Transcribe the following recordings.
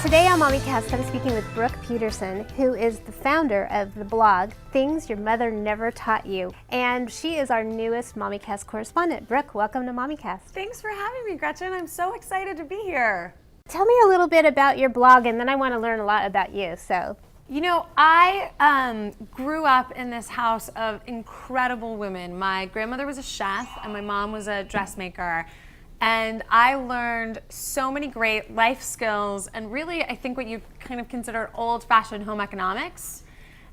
Today on MommyCast, I'm speaking with Brooke Peterson, who is the founder of the blog, Things Your Mother Never Taught You. And she is our newest MommyCast correspondent. Brooke, welcome to MommyCast. Thanks for having me, Gretchen. I'm so excited to be here. Tell me a little bit about your blog, and then I want to learn a lot about you. You know, I grew up in this house of incredible women. My grandmother was a chef, and my mom was a dressmaker. And I learned so many great life skills and really, I think what you kind of consider old-fashioned home economics.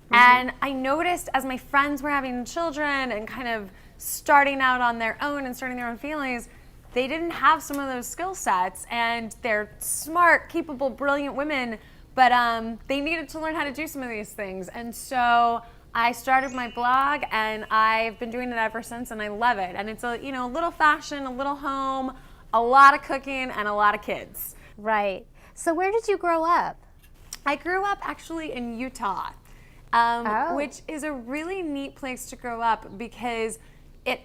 And I noticed as my friends were having children and kind of starting out on their own and starting their own families, they didn't have some of those skill sets. And they're smart, capable, brilliant women, but they needed to learn how to do some of these things. And so I started my blog, and I've been doing it ever since, and I love it. And it's a little fashion, a little home, a lot of cooking, and a lot of kids. Right. So where did you grow up? I grew up actually in Utah, which is a really neat place to grow up because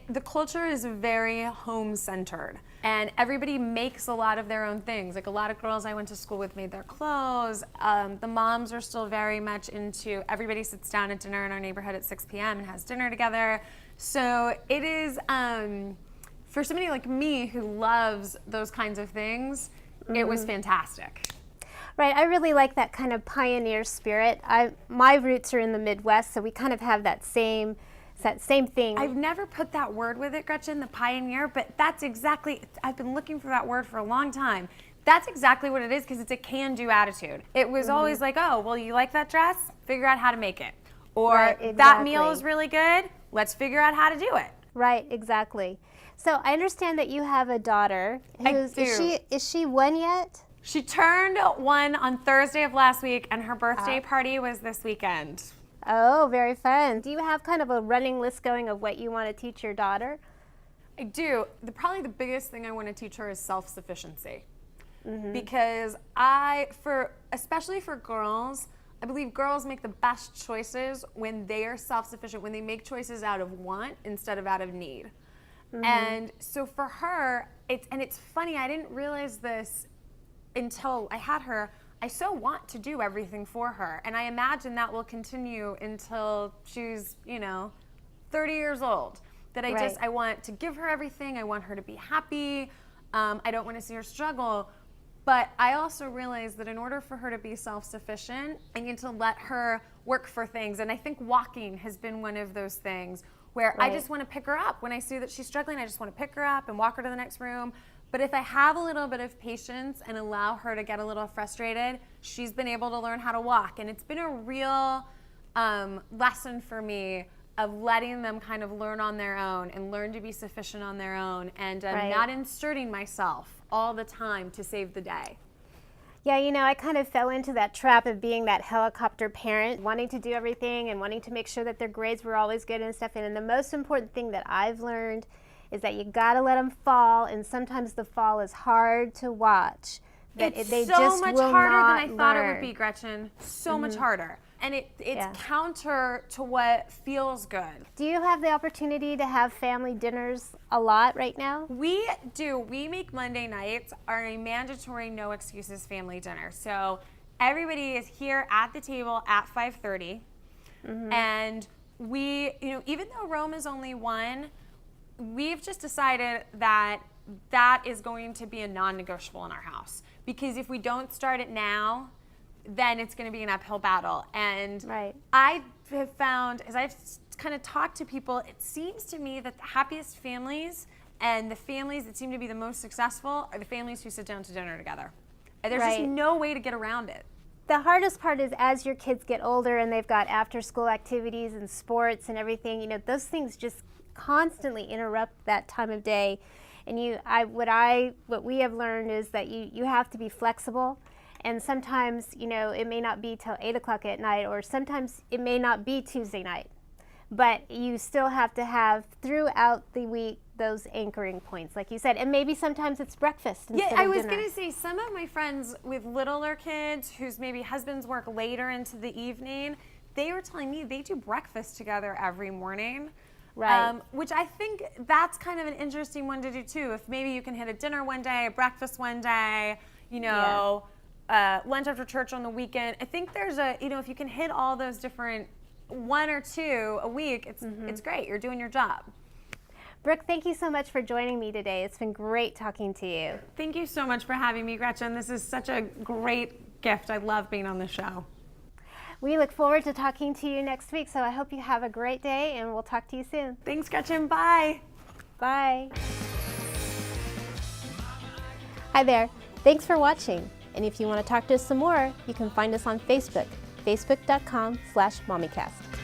the culture is very home-centered. And everybody makes a lot of their own things. Like a lot of girls I went to school with made their clothes. The moms are still very much into, everybody sits down at dinner in our neighborhood at 6 p.m. and has dinner together. So it is, for somebody like me who loves those kinds of things, it was fantastic. Right, I really like that kind of pioneer spirit. My roots are in the Midwest, so we kind of have that same thing. I've never put that word with it, Gretchen, the pioneer, but that's exactly, I've been looking for that word for a long time. That's exactly what it is, because it's a can-do attitude. It was always like, oh, well, you like that dress? Figure out how to make it. Or that meal is really good? Let's figure out how to do it. Right, exactly. So I understand that you have a daughter. I do. Is she one yet? She turned 1 on Thursday of last week, and her birthday party was this weekend. Oh, very fun. Do you have kind of a running list going of what you want to teach your daughter? I do. Probably the biggest thing I want to teach her is self-sufficiency. Because especially for girls, I believe girls make the best choices when they are self-sufficient, when they make choices out of want instead of out of need. And so for her, it's funny, I didn't realize this until I had her. I so want to do everything for her, and I imagine that will continue until she's, 30 years old. That I want to give her everything. I want her to be happy. I don't want to see her struggle. But I also realize that in order for her to be self-sufficient, I need to let her work for things. And I think walking has been one of those things where I just want to pick her up. When I see that she's struggling, I just want to pick her up and walk her to the next room. But if I have a little bit of patience and allow her to get a little frustrated, she's been able to learn how to walk. And it's been a real lesson for me of letting them kind of learn on their own and learn to be sufficient on their own, and not inserting myself all the time to save the day. Yeah, I kind of fell into that trap of being that helicopter parent, wanting to do everything and wanting to make sure that their grades were always good and stuff. And the most important thing that I've learned is that you gotta let them fall, and sometimes the fall is hard to watch. It's so much harder than I thought it would be, Gretchen. So much harder. And it's counter to what feels good. Do you have the opportunity to have family dinners a lot right now? We do. We make Monday nights a mandatory no excuses family dinner. So everybody is here at the table at 5:30. And we, even though Rome is only 1, we've just decided that is going to be a non-negotiable in our house. Because if we don't start it now, then it's going to be an uphill battle. And I have found, as I've kind of talked to people, it seems to me that the happiest families and the families that seem to be the most successful are the families who sit down to dinner together. And there's just no way to get around it. The hardest part is as your kids get older and they've got after-school activities and sports and everything, those things just constantly interrupt that time of day. And what we have learned is that you have to be flexible. And sometimes, it may not be till 8 o'clock at night, or sometimes it may not be Tuesday night. But you still have to have throughout the week those anchoring points, like you said. And maybe sometimes it's breakfast instead of dinner. Yeah, I was going to say, some of my friends with littler kids whose maybe husbands work later into the evening, they were telling me they do breakfast together every morning. Which I think that's kind of an interesting one to do too. If maybe you can hit a dinner one day, a breakfast one day, lunch after church on the weekend. I think there's if you can hit all those different 1 or 2 a week, it's great. You're doing your job. Brooke, thank you so much for joining me today. It's been great talking to you. Thank you so much for having me, Gretchen. This is such a great gift. I love being on the show. We look forward to talking to you next week, so I hope you have a great day, and we'll talk to you soon. Thanks, Gretchen. Bye. Bye. Hi there. Thanks for watching. And if you want to talk to us some more, you can find us on Facebook, facebook.com/MommyCast.